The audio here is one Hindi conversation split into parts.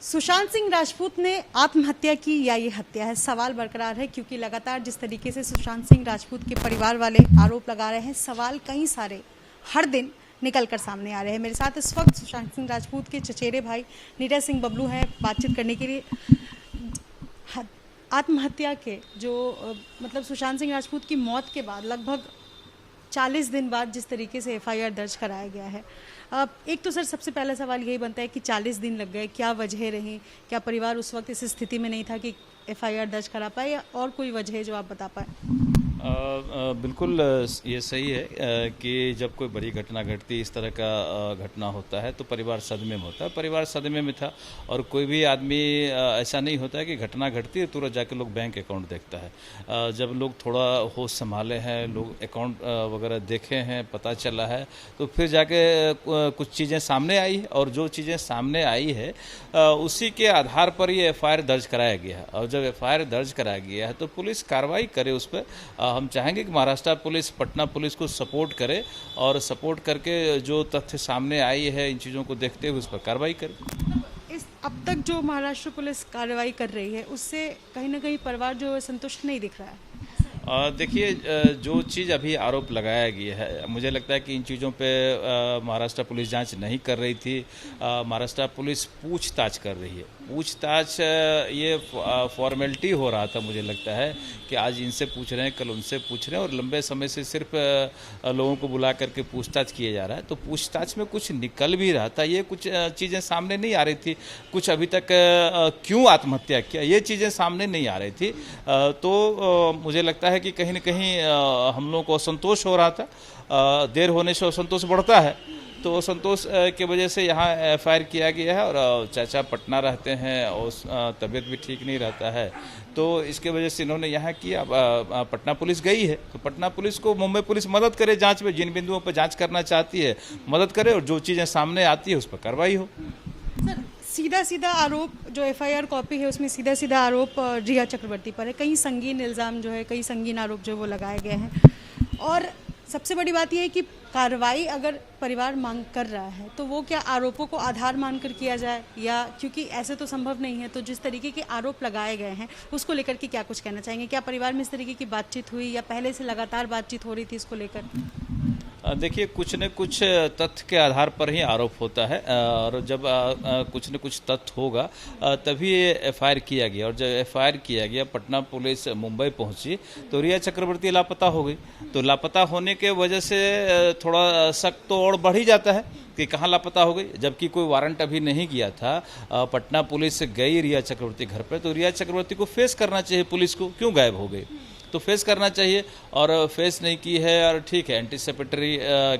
सुशांत सिंह राजपूत ने आत्महत्या की या ये हत्या है, सवाल बरकरार है क्योंकि लगातार जिस तरीके से सुशांत सिंह राजपूत के परिवार वाले आरोप लगा रहे हैं, सवाल कई सारे हर दिन निकलकर सामने आ रहे हैं। मेरे साथ इस वक्त सुशांत सिंह राजपूत के चचेरे भाई नीरज सिंह बबलू हैं बातचीत करने के लिए। आत्महत्या के जो मतलब सुशांत सिंह राजपूत की मौत के बाद लगभग 40 दिन बाद जिस तरीके से एफआईआर दर्ज कराया गया है, एक तो सर सबसे पहला सवाल यही बनता है कि 40 दिन लग गए, क्या वजह रही? क्या परिवार उस वक्त इस स्थिति में नहीं था कि एफआईआर दर्ज करा पाए, या और कोई वजह है जो आप बता पाए? बिल्कुल ये सही है कि जब कोई बड़ी घटना घटती, इस तरह का घटना होता है तो परिवार सदमे में होता है। परिवार सदमे में था और कोई भी आदमी ऐसा नहीं होता है कि घटना घटती है तुरंत जाके लोग बैंक अकाउंट देखता है। जब लोग थोड़ा होश संभाले हैं, लोग अकाउंट वगैरह देखे हैं, पता चला है, तो फिर जाके कुछ चीज़ें सामने आई और जो चीज़ें सामने आई है उसी के आधार पर ये एफआईआर दर्ज कराया गया है। और जब एफआईआर दर्ज कराया गया है तो पुलिस कार्रवाई करे उस पर। हम चाहेंगे कि महाराष्ट्र पुलिस, पटना पुलिस को सपोर्ट करे और सपोर्ट करके जो तथ्य सामने आई है इन चीज़ों को देखते हुए उस पर कार्रवाई करे। इस अब तक जो महाराष्ट्र पुलिस कार्रवाई कर रही है उससे कहीं ना कहीं परिवार जो है संतुष्ट नहीं दिख रहा है। देखिए, जो चीज़ अभी आरोप लगाया गया है, मुझे लगता है कि इन चीज़ों पे महाराष्ट्र पुलिस जांच नहीं कर रही थी। महाराष्ट्र पुलिस पूछताछ कर रही है। पूछताछ ये फॉर्मेलिटी हो रहा था, मुझे लगता है कि आज इनसे पूछ रहे हैं, कल उनसे पूछ रहे हैं और लंबे समय से सिर्फ लोगों को बुला करके पूछताछ किया जा रहा है। तो पूछताछ में कुछ निकल भी रहा था, ये कुछ चीज़ें सामने नहीं आ रही थी। कुछ अभी तक क्यों आत्महत्या किया, ये चीज़ें सामने नहीं आ रही थी। तो मुझे लगता है कि कहीं न कहीं हम लोगों को असंतोष हो रहा था। देर होने से असंतोष बढ़ता है, तो असंतोष की वजह से यहाँ एफआईआर किया गया है। और चाचा पटना रहते हैं और तबीयत भी ठीक नहीं रहता है, तो इसके वजह से इन्होंने यहाँ किया। पटना पुलिस गई है तो पटना पुलिस को मुंबई पुलिस मदद करे जांच में, जिन बिंदुओं पर जांच करना चाहती है मदद करे और जो चीज़ें सामने आती है उस पर कार्रवाई हो। सर, सीधा सीधा आरोप जो एफआईआर कॉपी है उसमें सीधा सीधा आरोप रिया चक्रवर्ती पर है। कई संगीन इल्ज़ाम जो है, कई संगीन आरोप जो वो लगाए गए हैं। और सबसे बड़ी बात यह है कि कार्रवाई अगर परिवार मांग कर रहा है तो वो क्या आरोपों को आधार मानकर किया जाए, या क्योंकि ऐसे तो संभव नहीं है, तो जिस तरीके के आरोप लगाए गए हैं उसको लेकर के क्या कुछ कहना चाहेंगे? क्या परिवार में इस तरीके की बातचीत हुई या पहले से लगातार बातचीत हो रही थी इसको लेकर? देखिए, कुछ न कुछ तथ्य के आधार पर ही आरोप होता है और जब कुछ न कुछ तथ्य होगा तभी एफआईआर किया गया। और जब एफआईआर किया गया, पटना पुलिस मुंबई पहुंची तो रिया चक्रवर्ती लापता हो गई। तो लापता होने के वजह से थोड़ा शक तो और बढ़ ही जाता है कि कहाँ लापता हो गई, जबकि कोई वारंट अभी नहीं गया था। पटना पुलिस गई रिया चक्रवर्ती घर पर, तो रिया चक्रवर्ती को फेस करना चाहिए पुलिस को, क्यों गायब हो गई, तो फेस करना चाहिए। और फेस नहीं की है और ठीक है एंटीसिपेटरी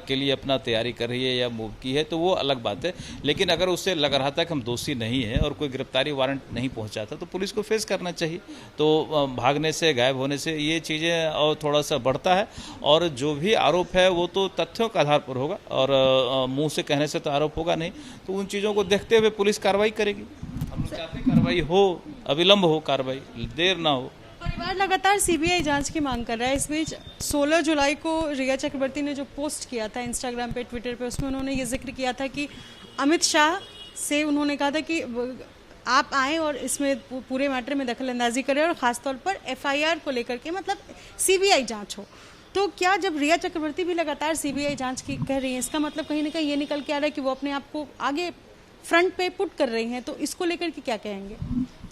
के लिए अपना तैयारी कर रही है या मूव की है तो वो अलग बात है। लेकिन अगर उससे लग रहा था कि हम दोषी नहीं है और कोई गिरफ्तारी वारंट नहीं पहुंचा था तो पुलिस को फेस करना चाहिए। तो भागने से, गायब होने से ये चीज़ें और थोड़ा सा बढ़ता है। और जो भी आरोप है वो तो तथ्यों के आधार पर होगा और मुँह से कहने से तो आरोप होगा नहीं। तो उन चीज़ों को देखते हुए पुलिस कार्रवाई करेगी। हम लोग चाहते हैं कार्रवाई हो, अविलंब हो, कार्रवाई देर ना हो। परिवार लगातार सीबीआई जांच की मांग कर रहा है। इस बीच 16 जुलाई को रिया चक्रवर्ती ने जो पोस्ट किया था इंस्टाग्राम पे, ट्विटर पे, उसमें उन्होंने ये जिक्र किया था कि अमित शाह से उन्होंने कहा था कि आप आएँ और इसमें पूरे मैटर में दखल अंदाजी करें और ख़ासतौर पर एफआईआर को लेकर के मतलब सीबीआई जांच हो। तो क्या जब रिया चक्रवर्ती भी लगातार सीबीआई जांच की कह रही है, इसका मतलब कहीं ना कहीं ये निकल के आ रहा है कि वो अपने आप को आगे फ्रंट पे पुट कर रही हैं, तो इसको लेकर के क्या कहेंगे?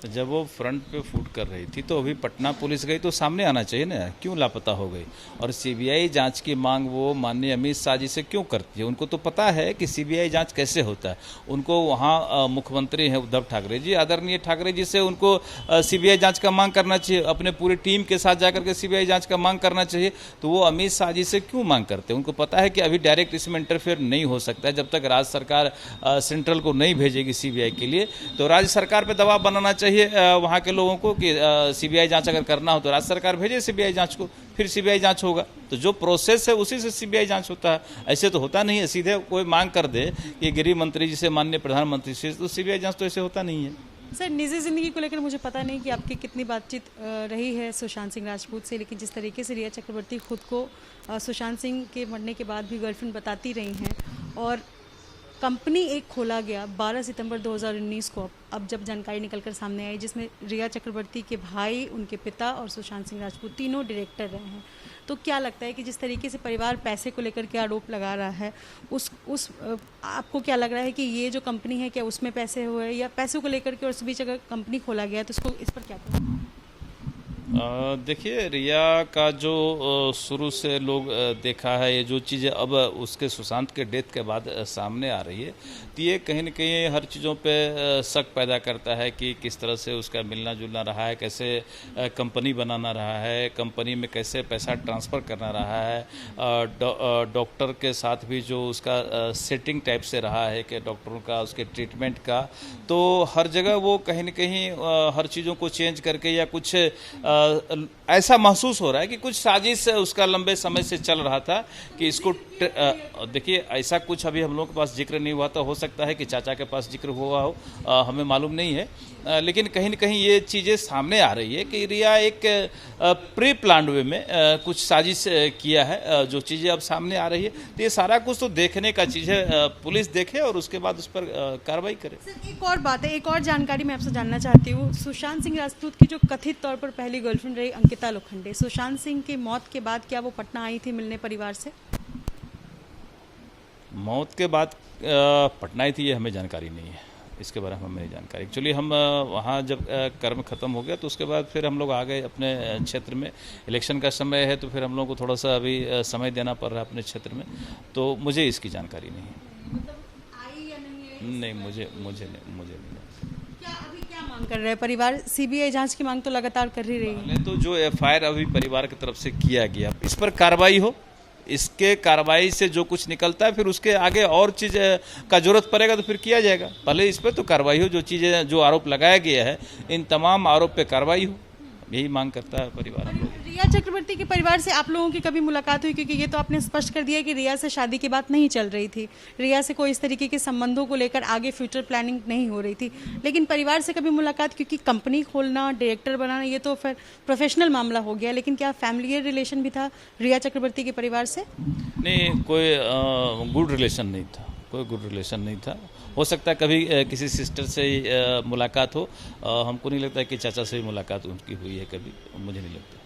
जब वो फ्रंट पे फूट कर रही थी तो अभी पटना पुलिस गई तो सामने आना चाहिए ना, क्यों लापता हो गई। और सीबीआई जांच की मांग वो माननीय अमित शाह जी से क्यों करती है? उनको तो पता है कि सीबीआई जांच कैसे होता है। उनको वहाँ मुख्यमंत्री हैं उद्धव ठाकरे जी, आदरणीय ठाकरे जी से उनको सीबीआई जांच का मांग करना चाहिए, अपने पूरी टीम के साथ जाकर के सीबीआई जांच का मांग करना चाहिए। तो वो अमित शाह जी से क्यों मांग करते हैं? उनको पता है कि अभी डायरेक्ट इसमें इंटरफेयर नहीं हो सकता है जब तक राज्य सरकार सेंट्रल को नहीं भेजेगी सीबीआई के लिए। तो राज्य सरकार पर दबाव बनाना चाहिए वहाँ के लोगों को कि सीबीआई जांच अगर करना हो तो राज्य सरकार भेजे सीबीआई जांच को, फिर सीबीआई जांच होगा। तो जो प्रोसेस है उसी से सीबीआई जांच होता है। ऐसे तो होता नहीं है सीधे कोई मांग कर दे कि गृह मंत्री जी से, माननीय प्रधानमंत्री से, तो सीबीआई जांच तो ऐसे होता नहीं है। सर, निजी ज़िंदगी को लेकर मुझे पता नहीं कि आपकी कितनी बातचीत रही है सुशांत सिंह राजपूत से, लेकिन जिस तरीके से रिया चक्रवर्ती खुद को सुशांत सिंह के मरने के बाद भी गर्लफ्रेंड बताती रही हैं और कंपनी एक खोला गया 12 सितंबर 2019 को, अब जब जानकारी निकलकर सामने आई जिसमें रिया चक्रवर्ती के भाई, उनके पिता और सुशांत सिंह राजपूत तीनों डायरेक्टर रहे हैं, तो क्या लगता है कि जिस तरीके से परिवार पैसे को लेकर के आरोप लगा रहा है, आपको क्या लग रहा है कि ये जो कंपनी है क्या उसमें पैसे हुए या पैसों को लेकर के, और उस बीच अगर कंपनी खोला गया तो इसको इस पर क्या करें? देखिए, रिया का जो शुरू से लोग देखा है, ये जो चीज़ें अब उसके सुशांत के डेथ के बाद सामने आ रही है, तो ये कहीं न कहीं हर चीज़ों पे शक पैदा करता है कि किस तरह से उसका मिलना जुलना रहा है, कैसे कंपनी बनाना रहा है, कंपनी में कैसे पैसा ट्रांसफ़र करना रहा है, डॉक्टर के साथ भी जो उसका सेटिंग टाइप से रहा है कि डॉक्टरों का, उसके ट्रीटमेंट का, तो हर जगह वो कहीं न कहीं हर चीज़ों को चेंज करके या कुछ ऐसा महसूस हो रहा है कि कुछ साजिश उसका लंबे समय से चल रहा था कि इसको देखिए, ऐसा कुछ अभी हम लोगों के पास जिक्र नहीं हुआ, तो हो सकता है कि चाचा के पास जिक्र हुआ हो, हमें मालूम नहीं है, लेकिन कहीं न कहीं ये चीज़ें सामने आ रही है कि रिया एक प्री प्लान्ड वे में कुछ साजिश किया है, जो चीज़ें अब सामने आ रही है, तो ये सारा कुछ तो देखने का चीज़ है, पुलिस देखे और उसके बाद उस पर कार्रवाई करे। सर, एक और बात है, एक और जानकारी मैं आपसे जानना चाहती हूँ। सुशांत सिंह राजपूत की जो कथित तौर पर पहली गर्लफ्रेंड रही अंकिता लोखंडे, सुशांत सिंह की मौत के बाद क्या वो पटना आई थी मिलने परिवार से? मौत के बाद पटना आई थी, ये हमें जानकारी नहीं है, इसके बारे में हमें नहीं जानकारी। एक्चुअली हम वहाँ जब कर्म खत्म हो गया तो उसके बाद फिर हम लोग आ गए अपने क्षेत्र में, इलेक्शन का समय है तो फिर हम लोग को थोड़ा सा अभी समय देना पड़ रहा है अपने क्षेत्र में, तो मुझे इसकी जानकारी नहीं है। मतलब आई या नहीं आई? नहीं, मुझे नहीं। क्या मांग कर रहे हैं परिवार? सीबीआई जांच की मांग तो लगातार कर ही रही है। पहले तो जो एफआईआर अभी परिवार की तरफ से किया गया, इस पर कार्रवाई हो, इसके कार्रवाई से जो कुछ निकलता है फिर उसके आगे और चीज़ का जरूरत पड़ेगा तो फिर किया जाएगा। पहले इस पर तो कार्रवाई हो, जो चीज़ें, जो आरोप लगाया गया है, इन तमाम आरोप पे कार्रवाई हो, यही मांग करता है परिवार हम लोग। रिया चक्रवर्ती के परिवार से आप लोगों की कभी मुलाकात हुई? क्योंकि ये तो आपने स्पष्ट कर दिया कि रिया से शादी की बात नहीं चल रही थी, रिया से कोई इस तरीके के संबंधों को लेकर आगे फ्यूचर प्लानिंग नहीं हो रही थी, लेकिन परिवार से कभी मुलाकात? क्योंकि कंपनी खोलना, डायरेक्टर बनाना, ये तो फिर प्रोफेशनल मामला हो गया, लेकिन क्या फैमिलियर रिलेशन भी था रिया चक्रवर्ती के परिवार से? नहीं, कोई गुड रिलेशन नहीं था, कोई गुड रिलेशन नहीं था। हो सकता है कभी किसी सिस्टर से मुलाकात हो, हमको नहीं लगता है कि चाचा से भी मुलाकात उनकी हुई है कभी, मुझे नहीं लगता।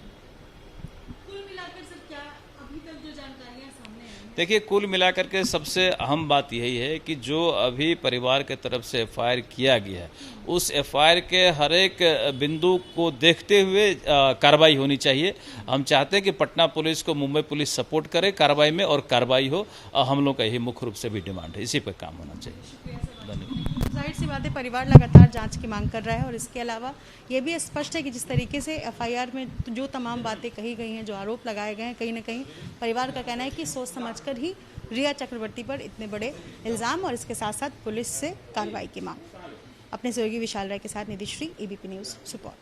कुल मिलाकर सर क्या अभी तक जो जानकारियां सामने आई? देखिए, कुल मिलाकर के सबसे अहम बात यही है कि जो अभी परिवार के तरफ से एफआईआर किया गया है, उस एफआईआर के हर एक बिंदु को देखते हुए कार्रवाई होनी चाहिए। हम चाहते हैं कि पटना पुलिस को मुंबई पुलिस सपोर्ट करे कार्रवाई में, और कार्रवाई हो, हम लोग का यही मुख्य रूप से भी डिमांड है, इसी पर काम होना चाहिए। धन्यवाद। जाहिर सी बात है, परिवार लगातार जांच की मांग कर रहा है, और इसके अलावा ये भी स्पष्ट है कि जिस तरीके से एफआईआर में जो तमाम बातें कही गई हैं, जो आरोप लगाए गए हैं, कहीं ना कहीं परिवार का कहना है कि सोच समझकर ही रिया चक्रवर्ती पर इतने बड़े इल्ज़ाम, और इसके साथ साथ पुलिस से कार्रवाई की मांग। अपने सहयोगी विशाल राय के साथ निधि श्री, एबीपी न्यूज़, सुपौल।